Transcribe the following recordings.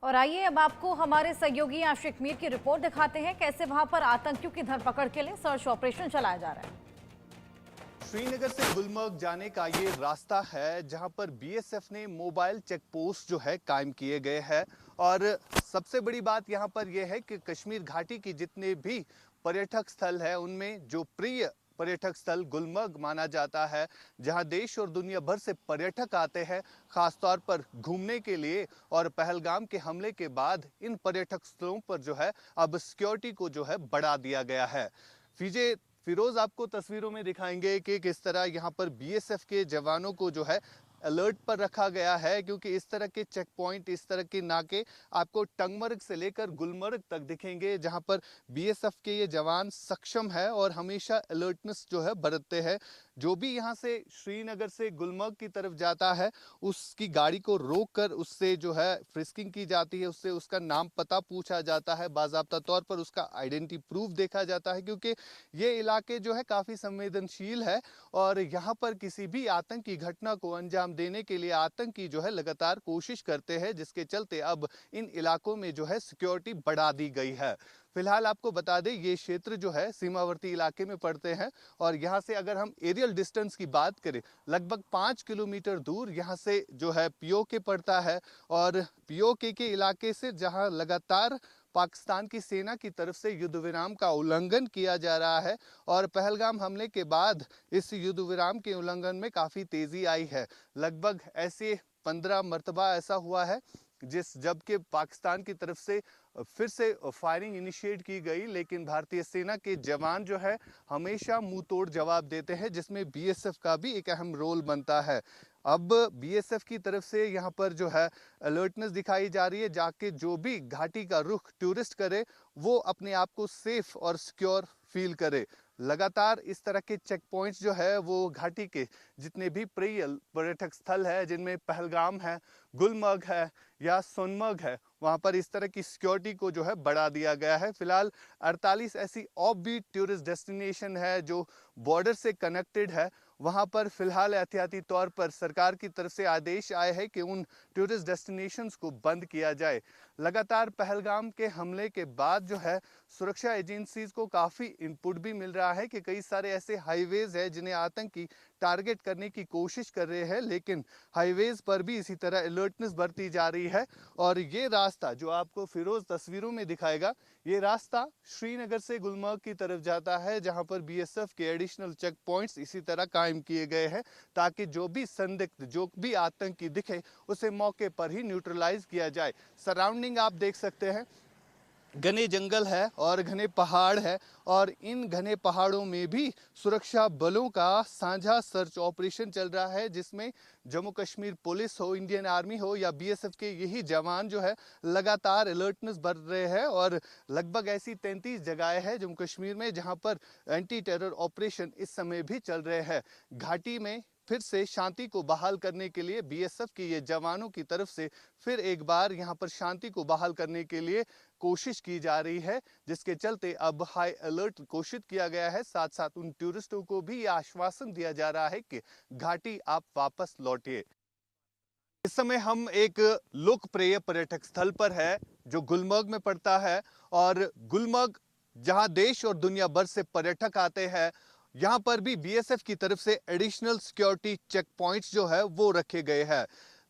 और आइए अब आपको हमारे सहयोगी आशिक मीर की रिपोर्ट दिखाते हैं कैसे वहां पर आतंकियों की धरपकड़ के लिए सर्च ऑपरेशन चलाया जा रहा है। श्रीनगर से गुलमर्ग जाने का ये रास्ता है जहां पर बीएसएफ ने मोबाइल चेक पोस्ट जो है कायम किए गए हैं। और सबसे बड़ी बात यहां पर यह है कि कश्मीर घाटी की जितने भी पर्यटक स्थल है उनमें जो प्रिय पर्यटक स्थल गुलमर्ग माना जाता है, जहां देश और दुनिया भर से पर्यटक आते हैं खासतौर पर घूमने के लिए। और पहलगाम के हमले के बाद इन पर्यटक स्थलों पर जो है अब सिक्योरिटी को जो है बढ़ा दिया गया है। फीजे फिरोज आपको तस्वीरों में दिखाएंगे कि किस तरह यहाँ पर बीएसएफ के जवानों को जो है अलर्ट पर रखा गया है, क्योंकि इस तरह के चेक पॉइंट, इस तरह के नाके आपको टंगमर्ग से लेकर गुलमर्ग तक दिखेंगे, जहां पर बीएसएफ के ये जवान सक्षम है और हमेशा अलर्टनेस जो है बरतते हैं। जो भी यहाँ से श्रीनगर से गुलमर्ग की तरफ जाता है उसकी गाड़ी को रोक कर उससे जो है फ्रिस्किंग की जाती है, उससे उसका नाम पता पूछा जाता है, बाकायदा तौर पर उसका आइडेंटिटी प्रूफ देखा जाता है, क्योंकि ये इलाके जो है काफ़ी संवेदनशील है और यहाँ पर किसी भी आतंकी घटना को अंजाम देने के लिए आतंकी जो है लगातार कोशिश करते हैं, जिसके चलते अब इन इलाकों में जो है सिक्योरिटी बढ़ा दी गई है। फिलहाल आपको बता दें ये क्षेत्र जो है सीमावर्ती इलाके में पड़ते हैं और यहाँ से अगर हम एरियल डिस्टेंस की बात करें लगभग 5 किलोमीटर दूर यहाँ से जो है पीओके पड़ता है। और पीओके के इलाके से जहाँ लगातार पाकिस्तान की सेना की तरफ से युद्ध विराम का उल्लंघन किया जा रहा है और पहलगाम हमले के बाद इस युद्ध विराम के उल्लंघन में काफ़ी तेज़ी आई है। लगभग ऐसे 15 मरतबा ऐसा हुआ है जबकि पाकिस्तान की तरफ से फिर से फायरिंग इनिशिएट की गई, लेकिन भारतीय सेना के जवान जो है हमेशा मुंह तोड़ जवाब देते हैं, जिसमें बीएसएफ का भी एक अहम रोल बनता है। अब बीएसएफ की तरफ से यहाँ पर जो है अलर्टनेस दिखाई जा रही है, जाके जो भी घाटी का रुख टूरिस्ट करे वो अपने आप को सेफ और सिक्योर फील करे। लगातार इस तरह के चेक पॉइंट्स जो है वो घाटी के जितने भी प्रिय पर्यटक स्थल है, जिनमें पहलगाम है, गुलमर्ग है या सोनमर्ग है, वहाँ पर इस तरह की सिक्योरिटी को जो है बढ़ा दिया गया है। फिलहाल 48 ऐसी ऑफ बीट टूरिस्ट डेस्टिनेशन है जो बॉर्डर से कनेक्टेड है, वहाँ पर फिलहाल एहतियाती तौर पर सरकार की तरफ से आदेश आए हैं कि उन टूरिस्ट डेस्टिनेशंस को बंद किया जाए। लगातार पहलगाम के हमले के बाद जो है सुरक्षा एजेंसीज को काफ़ी इनपुट भी मिल रहा है कि कई सारे ऐसे हाईवेज है जिन्हें आतंकी टारगेट करने की कोशिश कर रहे हैं, लेकिन हाईवेज पर भी इसी तरह अलर्टनेस बरती जा रही है। और ये रास्ता जो आपको फिरोज तस्वीरों में दिखाएगा, ये रास्ता श्रीनगर से गुलमर्ग की तरफ जाता है, जहां पर बीएसएफ के एडिशनल चेक पॉइंट्स इसी तरह कायम किए गए हैं ताकि जो भी संदिग्ध, जो भी आतंकी दिखे उसे मौके पर ही न्यूट्रलाइज किया जाए। सराउंडिंग आप देख सकते हैं, घने जंगल है और घने पहाड़ है और इन घने पहाड़ों में भी सुरक्षा बलों का साझा सर्च ऑपरेशन चल रहा है, जिसमें जम्मू कश्मीर पुलिस हो, इंडियन आर्मी हो या बीएसएफ के यही जवान जो है लगातार अलर्टनेस बर रहे हैं। और लगभग ऐसी 33 जगहें हैं जम्मू कश्मीर में जहां पर एंटी टेरर ऑपरेशन इस समय भी चल रहे हैं। घाटी में फिर से शांति को बहाल करने के लिए बीएसएफ के ये जवानों की तरफ से फिर एक बार यहाँ पर शांति को बहाल करने के लिए कोशिश की जा रही है, जिसके चलते अब हाई अलर्ट घोषित किया गया है। साथ साथ उन टूरिस्टों को भी ये आश्वासन दिया जा रहा है कि घाटी आप वापस लौटिए। इस समय हम एक लोकप्रिय पर्यटक स्थल पर है जो गुलमर्ग में पड़ता है और गुलमर्ग जहां देश और दुनिया भर से पर्यटक आते हैं, यहाँ पर भी बीएसएफ की तरफ से एडिशनल सिक्योरिटी चेक पॉइंट्स जो है वो रखे गए हैं।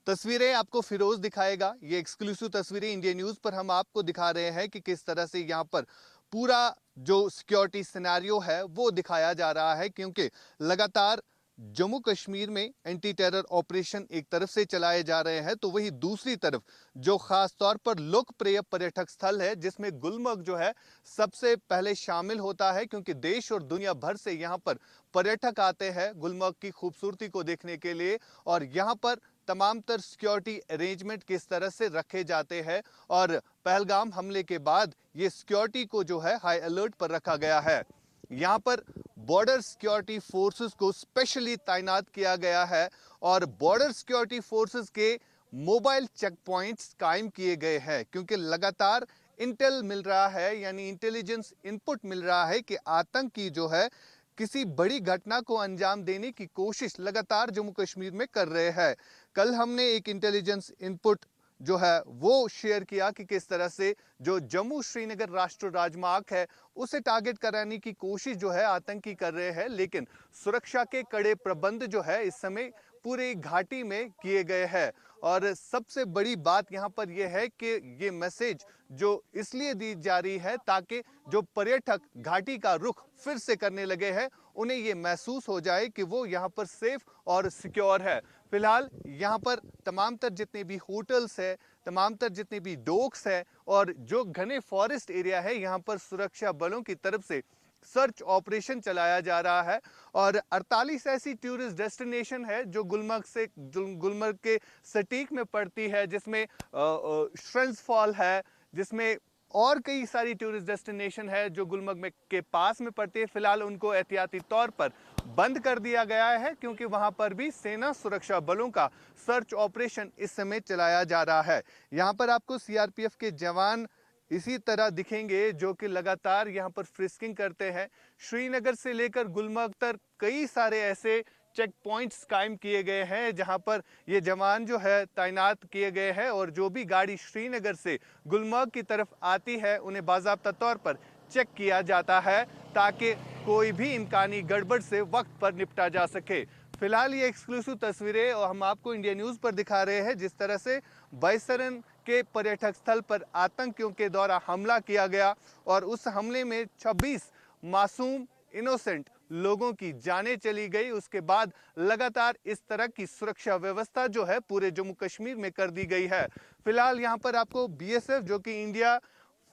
तस्वीरें आपको फिरोज दिखाएगा, ये एक्सक्लूसिव तस्वीरें इंडिया न्यूज पर हम आपको दिखा रहे हैं कि किस तरह से यहाँ पर पूरा जो सिक्योरिटी सिनेरियो है वो दिखाया जा रहा है, क्योंकि लगातार जम्मू कश्मीर में एंटी टेरर ऑपरेशन एक तरफ से चलाए जा रहे हैं, तो वही दूसरी तरफ जो खास तौर पर लोकप्रिय पर्यटक स्थल है जिसमें गुलमर्ग जो है सबसे पहले शामिल होता है, क्योंकि देश और दुनिया भर से यहाँ पर पर्यटक आते हैं गुलमर्ग की खूबसूरती को देखने के लिए। और यहाँ पर तमाम तर सिक्योरिटी अरेंजमेंट किस तरह से रखे जाते हैं और पहलगाम हमले के बाद ये सिक्योरिटी को जो है हाई अलर्ट पर रखा गया है। यहाँ पर बॉर्डर सिक्योरिटी फोर्सेस को स्पेशली तैनात किया गया है और बॉर्डर सिक्योरिटी फोर्सेस के मोबाइल चेक पॉइंट्स कायम किए गए हैं, क्योंकि लगातार इंटेल मिल रहा है, यानी इंटेलिजेंस इनपुट मिल रहा है कि आतंकी जो है किसी बड़ी घटना को अंजाम देने की कोशिश लगातार जम्मू कश्मीर में कर रहे हैं। कल हमने एक इंटेलिजेंस इनपुट जो है वो शेयर किया कि किस तरह से जो जम्मू श्रीनगर राष्ट्रीय राजमार्ग है उसे टारगेट कराने की कोशिश जो है आतंकी कर रहे हैं, लेकिन सुरक्षा के कड़े प्रबंध जो है इस समय पूरी घाटी में किए गए हैं। और सबसे बड़ी बात यहाँ पर यह है कि ये मैसेज जो इसलिए दी जा रही है ताकि जो पर्यटक घाटी का रुख फिर से करने लगे हैं उन्हें ये महसूस हो जाए कि वो यहाँ पर सेफ और सिक्योर है। फिलहाल यहाँ पर तमाम तर जितने भी होटल्स है, तमाम तर जितने भी डोक्स है और जो घने फॉरेस्ट एरिया है, यहाँ पर सुरक्षा बलों की तरफ से सर्च ऑपरेशन चलाया जा रहा है। और 48 ऐसी टूरिस्ट डेस्टिनेशन है जो गुलमर्ग के सटीक में पड़ती है, जिसमें श्रेंस फॉल है, जिसमें और कई सारी टूरिस्ट डेस्टिनेशन है जो गुलमर्ग में के पास में पड़ती है। फिलहाल उनको एहतियाती तौर पर बंद कर दिया गया है क्योंकि वहां पर भी सेना सुरक्षा बलों का सर्च ऑपरेशन इस समय चलाया जा रहा है। यहां पर आपको सीआरपीएफ के जवान इसी तरह दिखेंगे जो कि लगातार यहां पर फ्रिस्किंग करते हैं। श्रीनगर से लेकर गुलमर्ग तक कई सारे ऐसे चेक पॉइंट्स कायम किए गए हैं जहां पर ये जवान जो है तैनात किए गए हैं और जो भी गाड़ी श्रीनगर से गुलमर्ग की तरफ आती है उन्हें बाकायदा तौर पर चेक किया जाता है ताकि कोई भी इम्कानी गड़बड़ से वक्त पर निपटा जा सके। फिलहाल ये एक्सक्लूसिव तस्वीरें और हम आपको इंडिया न्यूज़ पर दिखा रहे हैं जिस तरह से बैसरन के पर्यटक स्थल पर आतंकियों के द्वारा हमला किया गया और उस हमले में 26 मासूम इनोसेंट लोगों की जानें चली गई। उसके बाद लगातार इस तरह की सुरक्षा व्यवस्था जो है पूरे जम्मू कश्मीर में कर दी गई है। फिलहाल यहाँ पर आपको बीएसएफ जो कि India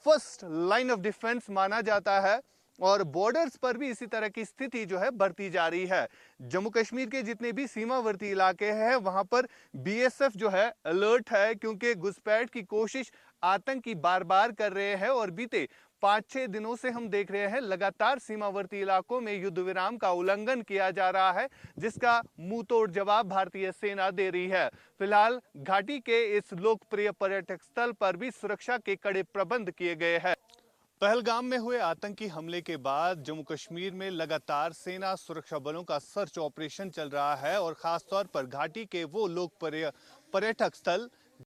first line of defence माना जाता है और बॉर्डर्स पर भी इसी तरह की स्थिति जो है बढ़ती जा रही है। जम्मू कश्मीर के जितने भी सीमावर्ती इलाके हैं वहां पर बीएसएफ जो है अलर्ट है क्योंकि घुसपैठ की कोशिश आतंकी बार बार कर रहे हैं और बीते 5-6 दिनों से हम देख रहे हैं लगातार सीमावर्ती इलाकों में युद्ध विराम का उल्लंघन किया जा रहा है जिसका मुंह तोड़ जवाब भारतीय सेना दे रही है। फिलहाल घाटी के इस लोकप्रिय पर्यटक स्थल पर भी सुरक्षा के कड़े प्रबंध किए गए हैं। पहलगाम में हुए आतंकी हमले के बाद जम्मू कश्मीर में लगातार सेना सुरक्षा बलों का सर्च ऑपरेशन चल रहा है और खास तौर पर घाटी के वो लोकप्रिय पर्यटक स्थल